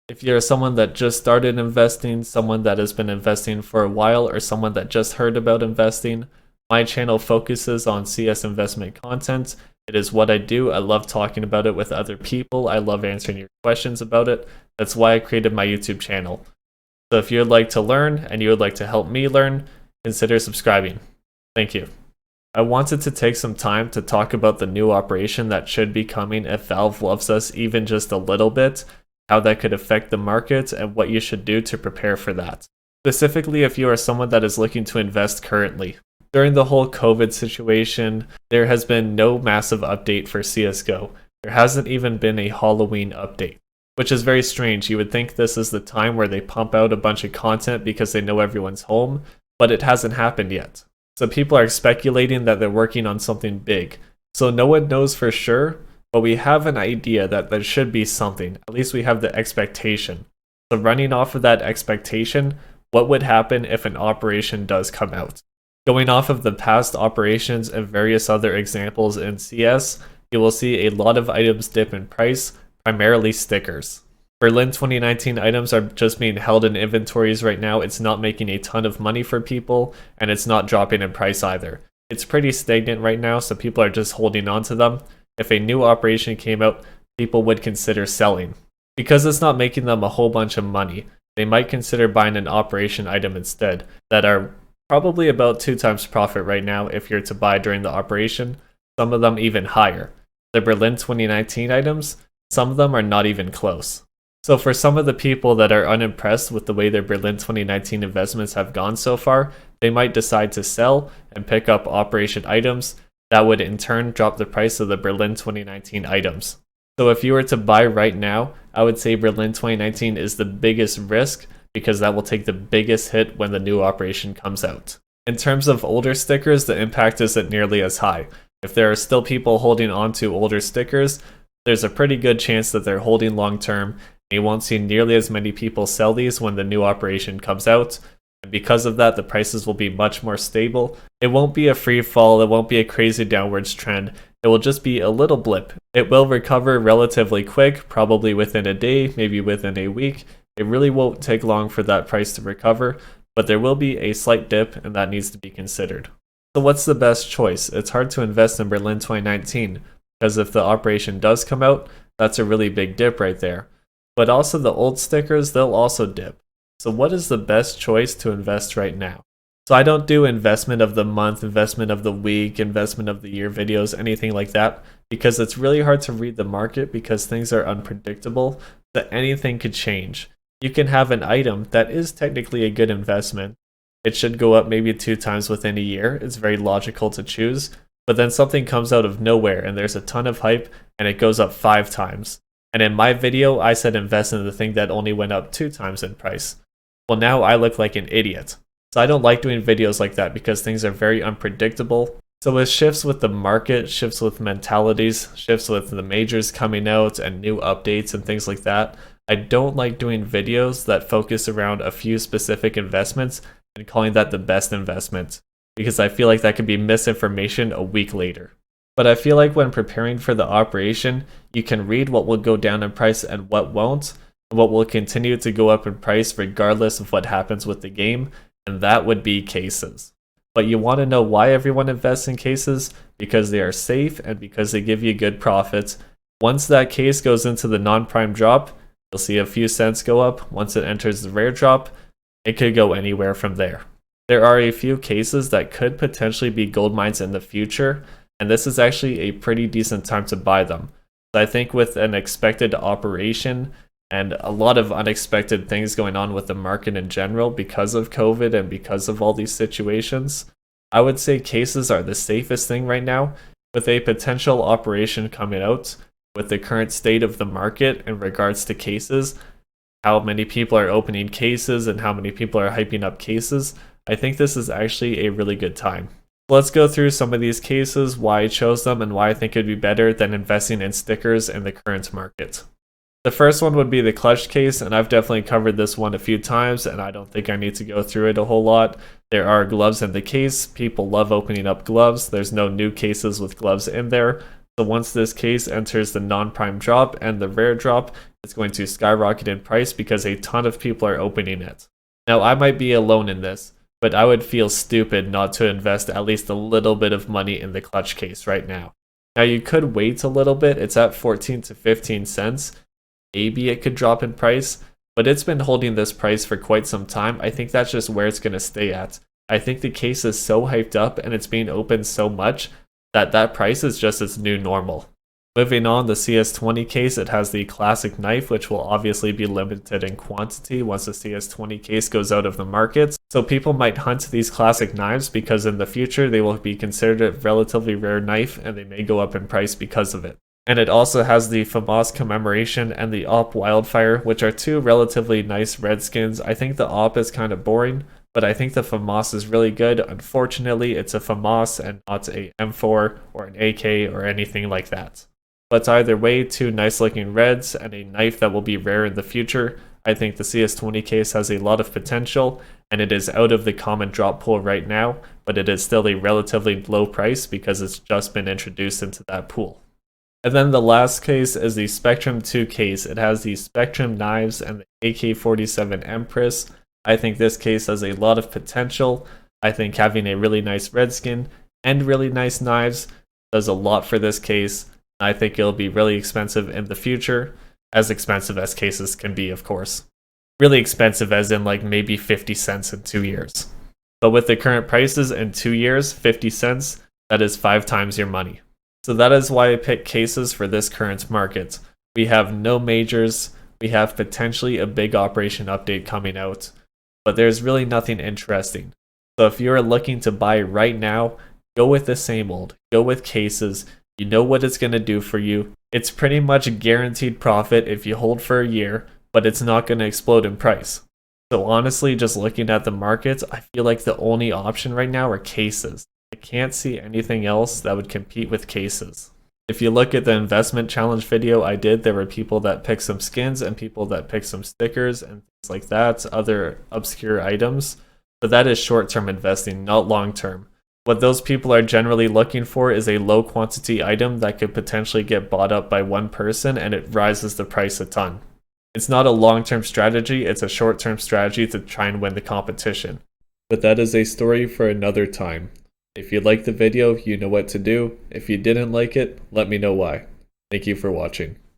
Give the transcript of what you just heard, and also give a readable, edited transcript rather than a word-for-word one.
If you're someone that just started investing, someone that has been investing for a while, or someone that just heard about investing, my channel focuses on CS investment content. It is what I do. I love talking about it with other people. I love answering your questions about it. That's why I created my YouTube channel. So if you would like to learn and you would like to help me learn, consider subscribing. Thank you. I wanted to take some time to talk about the new operation that should be coming if Valve loves us even just a little bit, how that could affect the market, and what you should do to prepare for that. Specifically, if you are someone that is looking to invest currently. During the whole COVID situation, there has been no massive update for CSGO. There hasn't even been a Halloween update, which is very strange. You would think this is the time where they pump out a bunch of content because they know everyone's home, but it hasn't happened yet. So people are speculating that they're working on something big. So no one knows for sure, but we have an idea that there should be something. At least we have the expectation. So running off of that expectation, what would happen if an operation does come out? Going off of the past operations and various other examples in CS, you will see a lot of items dip in price, primarily stickers. Berlin 2019 items are just being held in inventories right now. It's not making a ton of money for people, and it's not dropping in price either. It's pretty stagnant right now, so people are just holding on to them. If a new operation came out, people would consider selling. Because it's not making them a whole bunch of money, they might consider buying an operation item instead, that are probably about 2 times profit right now if you're to buy during the operation, some of them even higher. The Berlin 2019 items, some of them are not even close. So for some of the people that are unimpressed with the way their Berlin 2019 investments have gone so far, they might decide to sell and pick up operation items that would in turn drop the price of the Berlin 2019 items. So if you were to buy right now, I would say Berlin 2019 is the biggest risk because that will take the biggest hit when the new operation comes out. In terms of older stickers, the impact isn't nearly as high. If there are still people holding on to older stickers, there's a pretty good chance that they're holding long term. You won't see nearly as many people sell these when the new operation comes out, and because of that, the prices will be much more stable. It won't be a free fall, it won't be a crazy downwards trend, it will just be a little blip. It will recover relatively quick, probably within a day, maybe within a week. It really won't take long for that price to recover, but there will be a slight dip, and that needs to be considered. So what's the best choice? It's hard to invest in Berlin 2019, because if the operation does come out, that's a really big dip right there. But also the old stickers, they'll also dip. So what is the best choice to invest right now? So I don't do investment of the month, investment of the week, investment of the year videos, anything like that, because it's really hard to read the market because things are unpredictable, that anything could change. You can have an item that is technically a good investment. It should go up maybe 2 times within a year. It's very logical to choose. But then something comes out of nowhere and there's a ton of hype and it goes up 5 times. And in my video, I said invest in the thing that only went up 2 times in price. Well, now I look like an idiot. So I don't like doing videos like that because things are very unpredictable. So with shifts with the market, shifts with mentalities, shifts with the majors coming out and new updates and things like that, I don't like doing videos that focus around a few specific investments and calling that the best investment, because I feel like that could be misinformation a week later. But I feel like when preparing for the operation, you can read what will go down in price and what won't, and what will continue to go up in price regardless of what happens with the game, and that would be cases. But you want to know why everyone invests in cases? Because they are safe and because they give you good profits. Once that case goes into the non-prime drop, you'll see a few cents go up. Once it enters the rare drop, it could go anywhere from there. There are a few cases that could potentially be gold mines in the future, and this is actually a pretty decent time to buy them. So I think with an expected operation and a lot of unexpected things going on with the market in general because of COVID and because of all these situations, I would say cases are the safest thing right now. With a potential operation coming out, with the current state of the market in regards to cases, how many people are opening cases and how many people are hyping up cases, I think this is actually a really good time. Let's go through some of these cases, why I chose them, and why I think it'd be better than investing in stickers in the current market. The first one would be the clutch case, and I've definitely covered this one a few times, and I don't think I need to go through it a whole lot. There are gloves in the case. People love opening up gloves. There's no new cases with gloves in there, So once this case enters the non-prime drop and the rare drop, it's going to skyrocket in price because a ton of people are opening it. Now I might be alone in this, but I would feel stupid not to invest at least a little bit of money in the clutch case right now. Now you could wait a little bit, it's at 14 to 15 cents. Maybe it could drop in price, but it's been holding this price for quite some time. I think that's just where it's going to stay at. I think the case is so hyped up and it's being opened so much that that price is just its new normal. Moving on, the CS20 case, it has the classic knife, which will obviously be limited in quantity once the CS20 case goes out of the market. So people might hunt these classic knives because in the future they will be considered a relatively rare knife and they may go up in price because of it. And it also has the FAMAS Commemoration and the Op Wildfire, which are two relatively nice red skins. I think the Op is kind of boring, but I think the FAMAS is really good. Unfortunately, it's a FAMAS and not a M4 or an AK or anything like that. But either way, two nice looking reds and a knife that will be rare in the future. I think the CS20 case has a lot of potential, and it is out of the common drop pool right now, but it is still a relatively low price because it's just been introduced into that pool. And then the last case is the Spectrum 2 case. It has the Spectrum knives and the AK-47 Empress. I think this case has a lot of potential. I think having a really nice red skin and really nice knives does a lot for this case. I think it'll be really expensive in the future, as expensive as cases can be, of course. Really expensive as in like maybe 50 cents in 2 years. But with the current prices in 2 years, 50 cents, that is 5 times your money. So that is why I picked cases for this current market. We have no majors, we have potentially a big operation update coming out, but there's really nothing interesting. So if you're looking to buy right now, go with the same old, go with cases. You know what it's going to do for you. It's pretty much a guaranteed profit if you hold for a year, but it's not going to explode in price. So honestly, just looking at the markets, I feel like the only option right now are cases. I can't see anything else that would compete with cases. If you look at the investment challenge video I did, there were people that picked some skins and people that picked some stickers and things like that, other obscure items. But that is short-term investing, not long-term. What those people are generally looking for is a low quantity item that could potentially get bought up by one person and it rises the price a ton. It's not a long-term strategy, it's a short-term strategy to try and win the competition. But that is a story for another time. If you liked the video, you know what to do. If you didn't like it, let me know why. Thank you for watching.